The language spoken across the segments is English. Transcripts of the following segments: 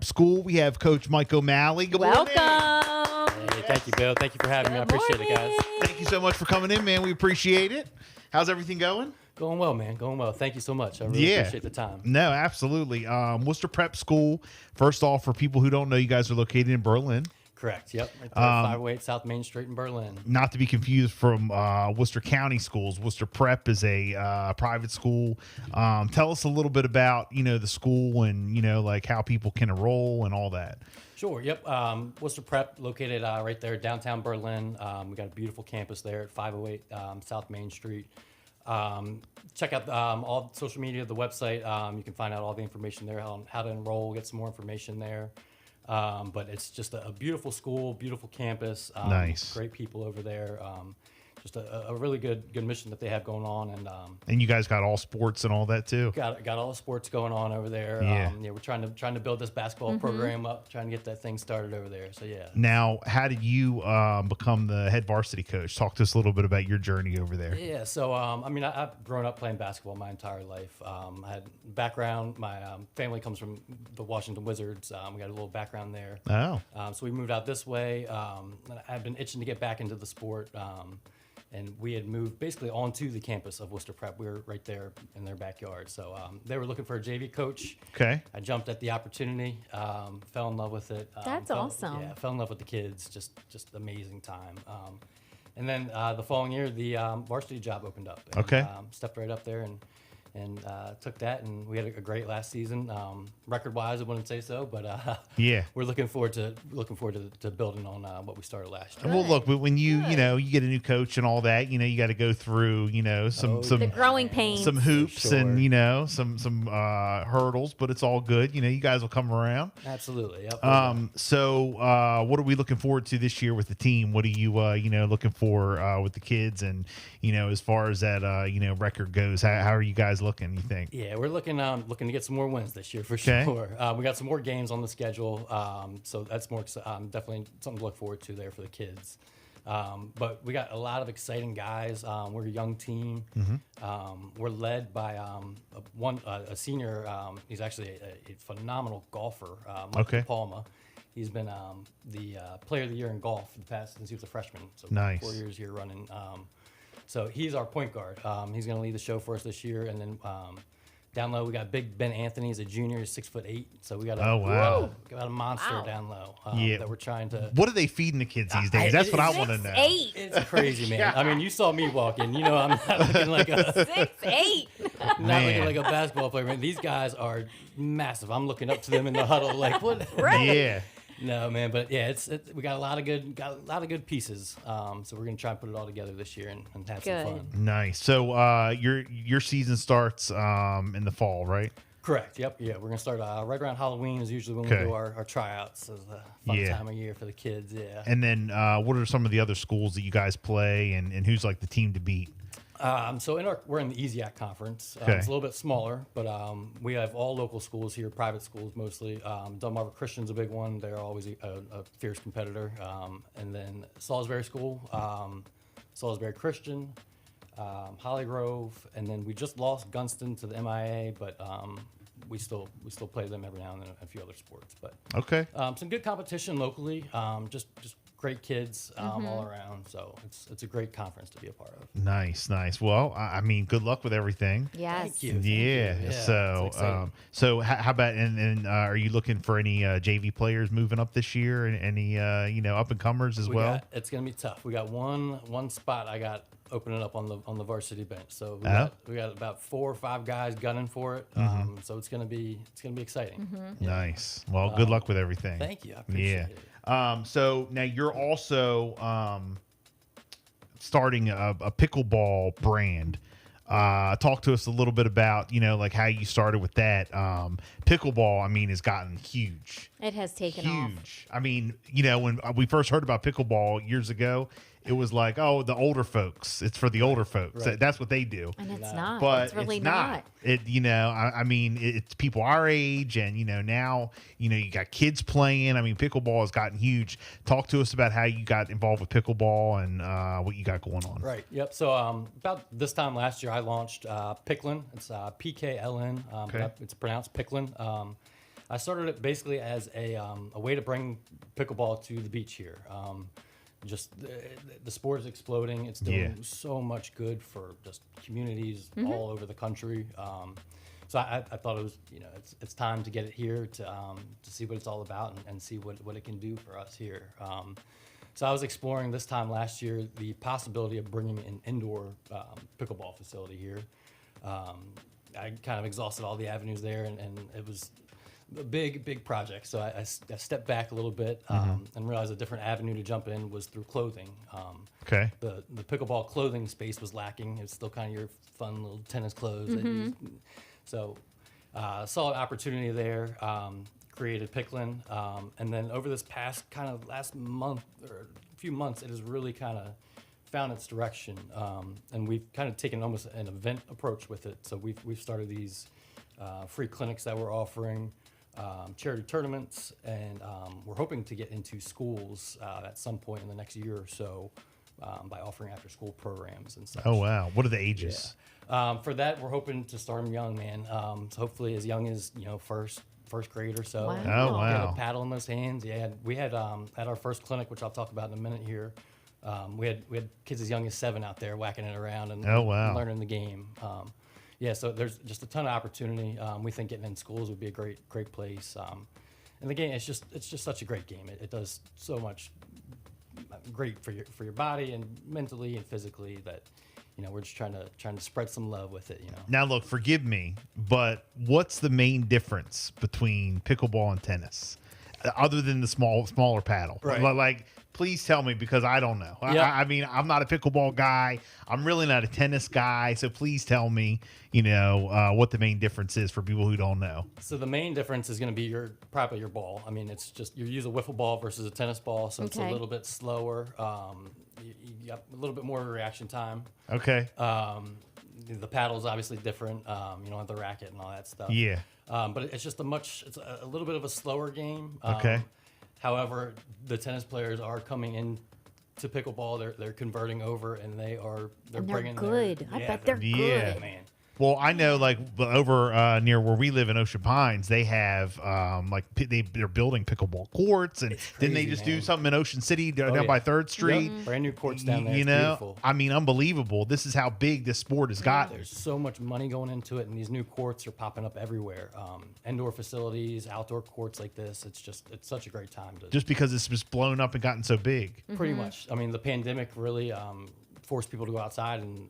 School. We have Coach Mike O'Malley. Good morning. Welcome. Hey, thank you, Bill. Thank you for having me. I appreciate it, guys. Thank you so much for coming in, man. We appreciate it. How's everything going? Going well, man. Going well. Thank you so much. I really appreciate the time. No, absolutely. Worcester Prep School. First off, for people who don't know, you guys are located in Berlin. Correct. Yep. Right there, 508 South Main Street in Berlin. Not to be confused from Worcester County schools. Worcester Prep is a private school. Tell us a little bit about, the school and, like how people can enroll and all that. Sure. Yep. Worcester Prep located right there downtown Berlin. We got a beautiful campus there at 508 South Main Street. Check out all social media, the website. You can find out all the information there on how to enroll, get some more information there. But it's just a beautiful school, beautiful campus. Nice. Great people over there. Just a really good mission that they have going on. And you guys got all sports and all that too? Got all the sports going on over there. Yeah. We're trying to build this basketball program up, trying to get that thing started over there. So, yeah. Now, how did you become the head varsity coach? Talk to us a little bit about your journey over there. Yeah, so, I've grown up playing basketball my entire life. I had background. My family comes from the Washington Wizards. We got a little background there. Oh. So we moved out this way. I've been itching to get back into the sport. And we had moved basically onto the campus of Worcester Prep. We were right there in their backyard. So they were looking for a JV coach. Okay. I jumped at the opportunity, fell in love with it. That's awesome. Yeah, fell in love with the kids. Just amazing time. And then the following year, the varsity job opened up. And, Okay. Stepped right up there and took that, and we had a great last season. Record-wise, I wouldn't say so, but Yeah. we're looking forward to building on what we started last year. Well, look, when you get a new coach and all that, you got to go through, some The growing pains. some hoops Sure. and some hurdles, but it's all good. You guys will come around. Absolutely. Yep. So what are we looking forward to this year with the team? What are you looking for with the kids, and as far as that record goes, how are you guys looking, you think? Yeah, we're looking to get some more wins this year for Okay. sure. We got some more games on the schedule, so that's more definitely something to look forward to there for the kids. But we got a lot of exciting guys. We're a young team. We're led by a senior. He's actually a phenomenal golfer, Okay. Palma. He's been the player of the year in golf since he was a freshman. So Nice. 4 years here running. So he's our point guard. He's going to lead the show for us this year. And then down low, we got Big Ben Anthony. He's a junior, he's 6'8". So we got a monster down low that we're trying to. What are they feeding the kids these days? That's what I want to know. 6'8". It's crazy, man. I mean, you saw me walking. I'm not looking like a 6'8". looking like a basketball player. Man, these guys are massive. I'm looking up to them in the huddle, like what? Right. Yeah. No, man, but yeah, we got a lot of good pieces. So we're gonna try and put it all together this year and have some fun. Nice. So your season starts in the fall, right? Correct. Yep. Yeah, we're gonna start right around Halloween is usually when we do our tryouts. It's a fun time of year for the kids. Yeah. And then what are some of the other schools that you guys play, and who's like the team to beat? So we're in the EZAC conference. Okay. It's a little bit smaller, but we have all local schools here, private schools mostly. Delmarva Christian's a big one. They're always a fierce competitor. And then Salisbury School, Salisbury Christian, Holly Grove, and then we just lost Gunston to the MIA, but we still play them every now and then in a few other sports. But Okay. some good competition locally. Just great kids all around. So it's a great conference to be a part of. Nice. Well, I mean, good luck with everything. Yes. Thank you. Yeah. So how about and are you looking for any JV players moving up this year, and any up and comers as well? It's gonna be tough. We got one spot I got opening up on the varsity bench. So we got about 4 or 5 guys gunning for it. So it's gonna be exciting. Yeah. Nice. Well, good luck with everything. Thank you. I appreciate it. So now you're also starting a pickleball brand. Talk to us a little bit about, like how you started with that. Pickleball, I mean, has gotten huge. It has taken off. Huge. I mean, when we first heard about pickleball years ago, it was like, oh, the older folks. It's for the older folks. Right. That's what they do. And it's not. But it's really it's not. I mean, it's people our age, and now, you got kids playing. I mean, pickleball has gotten huge. Talk to us about how you got involved with pickleball and what you got going on. Right. Yep. So about this time last year, I launched Picklin. It's PKLN. Okay. It's pronounced Picklin. I started it basically as a way to bring pickleball to the beach here. Just the sport is exploding. It's doing so much good for just communities all over the country. So I thought it was, it's time to get it here to see what it's all about and see what it can do for us here. So I was exploring this time last year the possibility of bringing an indoor pickleball facility here. I kind of exhausted all the avenues there, and it was a big project. So I stepped back a little bit and realized a different avenue to jump in was through clothing. Okay. The pickleball clothing space was lacking. It's still kind of your fun little tennis clothes. That you, so saw an opportunity there, created Picklin. And then over this past kind of last month or a few months, it has really kind of found its direction. And we've kind of taken almost an event approach with it. So we've started these free clinics that we're offering, charity tournaments, and we're hoping to get into schools at some point in the next year or so by offering after school programs and such. Oh, wow. What are the ages? For that, we're hoping to start them young, man. So hopefully as young as, first grade or so. Wow. And Oh, wow. Get a paddle in those hands. Yeah, we had at our first clinic, which I'll talk about in a minute here, we had kids as young as 7 out there whacking it around and Oh, wow. learning the game. So there's just a ton of opportunity. We think getting in schools would be a great place. And the game, it's just such a great game. It does so much great for your body and mentally and physically that we're just trying to spread some love with it. Now, look, forgive me, but what's the main difference between pickleball and tennis, other than the smaller paddle? Right. Like, please tell me, because I don't know. Yeah. I mean, I'm not a pickleball guy. I'm really not a tennis guy. So please tell me, what the main difference is for people who don't know. So the main difference is going to be probably your ball. I mean, it's just you use a wiffle ball versus a tennis ball, so it's a Okay. little bit slower. You got a little bit more reaction time. Okay. The paddle's obviously different. You don't have the racket and all that stuff. Yeah. But it's just it's a little bit of a slower game. Okay. However, the tennis players are coming in to pickleball. They're converting over, and they're And they're bringing good. I bet they're Yeah. good. Man. Well, I know, like, over near where we live in Ocean Pines, they have they're building pickleball courts, and didn't they crazy, just man. do something in Ocean City down yeah. by 3rd Street? Yep. Brand new courts down there. You It's know, beautiful. I mean, unbelievable. This is how big this sport has gotten. There's so much money going into it, and these new courts are popping up everywhere. Indoor facilities, outdoor courts like this. It's such a great time to Just because it's just blown up and gotten so big. pretty much. I mean, the pandemic really forced people to go outside, and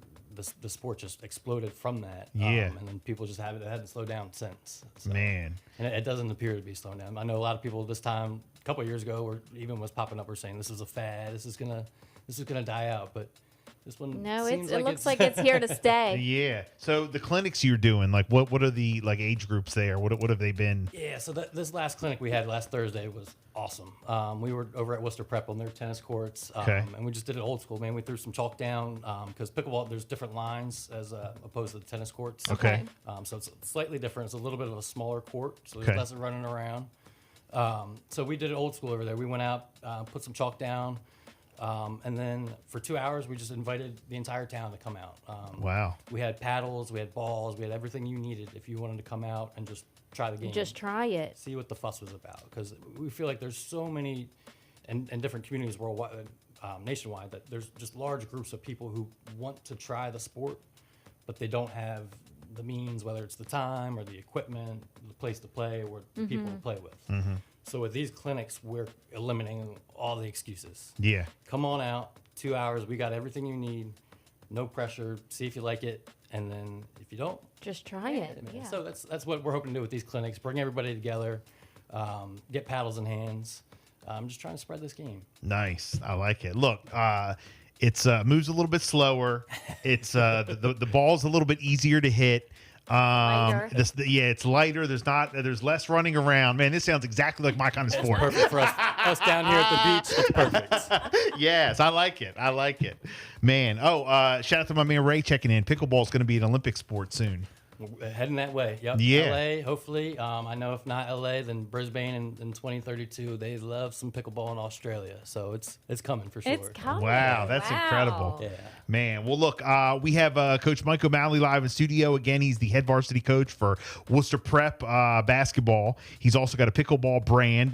the sport just exploded from that. Yeah. And then people just hadn't slowed down since. So, Man. and it doesn't appear to be slowing down. I know a lot of people this time, a couple of years ago, was popping up, were saying this is a fad. This is gonna die out, but. This one No, seems it looks like it's here to stay. Yeah. So the clinics you're doing, like, what are the age groups there? What have they been? Yeah, so this last clinic we had last Thursday was awesome. We were over at Worcester Prep on their tennis courts, Okay. and we just did it old school, man. We threw some chalk down because pickleball, there's different lines as opposed to the tennis courts. Okay. So it's slightly different. It's a little bit of a smaller court, so there's Okay. less running around. So we did it old school over there. We went out, put some chalk down, and then for 2 hours, we just invited the entire town to come out. Wow. We had paddles, we had balls, we had everything you needed if you wanted to come out and just try the game. Just try it. See what the fuss was about, because we feel like there's so many and different communities worldwide, nationwide, that there's just large groups of people who want to try the sport, but they don't have the means, whether it's the time or the equipment, the place to play, or the people to play with. So with these clinics, we're eliminating all the excuses. Yeah. Come on out, 2 hours, we got everything you need, no pressure, see if you like it, and then if you don't, Just try it. man. Yeah. So that's what we're hoping to do with these clinics, bring everybody together, get paddles in hands. I'm just trying to spread this game. Nice. I like it. Look, it's moves a little bit slower. It's the ball's a little bit easier to hit. Lighter. It's lighter. There's less running around. Man, this sounds exactly like my kind of sport. Perfect for us down here at the beach. It's perfect. Yes, I like it. Man. Oh, shout out to my man Ray checking in. Pickleball is going to be an Olympic sport soon. We're heading that way. Yep. Yeah. LA, hopefully. I know if not LA, then Brisbane in 2032. They love some pickleball in Australia, so it's coming for sure. It's coming. Wow, that's incredible. Yeah. Man, well, look, we have Coach Mike O'Malley live in studio. Again, he's the head varsity coach for Worcester Prep basketball. He's also got a pickleball brand.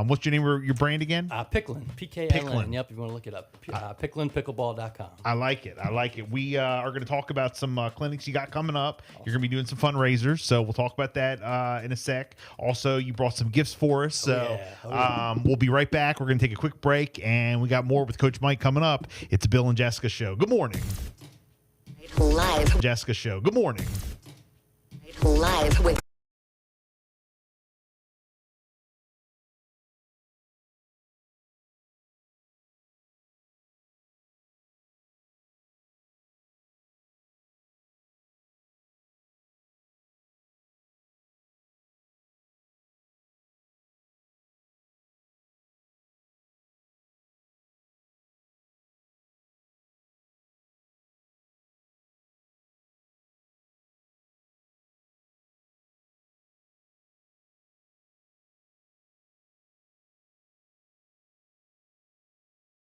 What's your name of your brand again? Picklin, P-K-L-N. Picklin. Yep, if you want to look it up. PicklinPickleball.com. I like it. I like it. We are going to talk about some clinics you got coming up. You're going to be doing some fundraisers, so we'll talk about that in a sec. Also, you brought some gifts for us, so we'll be right back. We're going to take a quick break, and we got more with Coach Mike coming up. It's the Bill and Jessica Show. Good morning. Live. Jessica Show. Good morning. Live with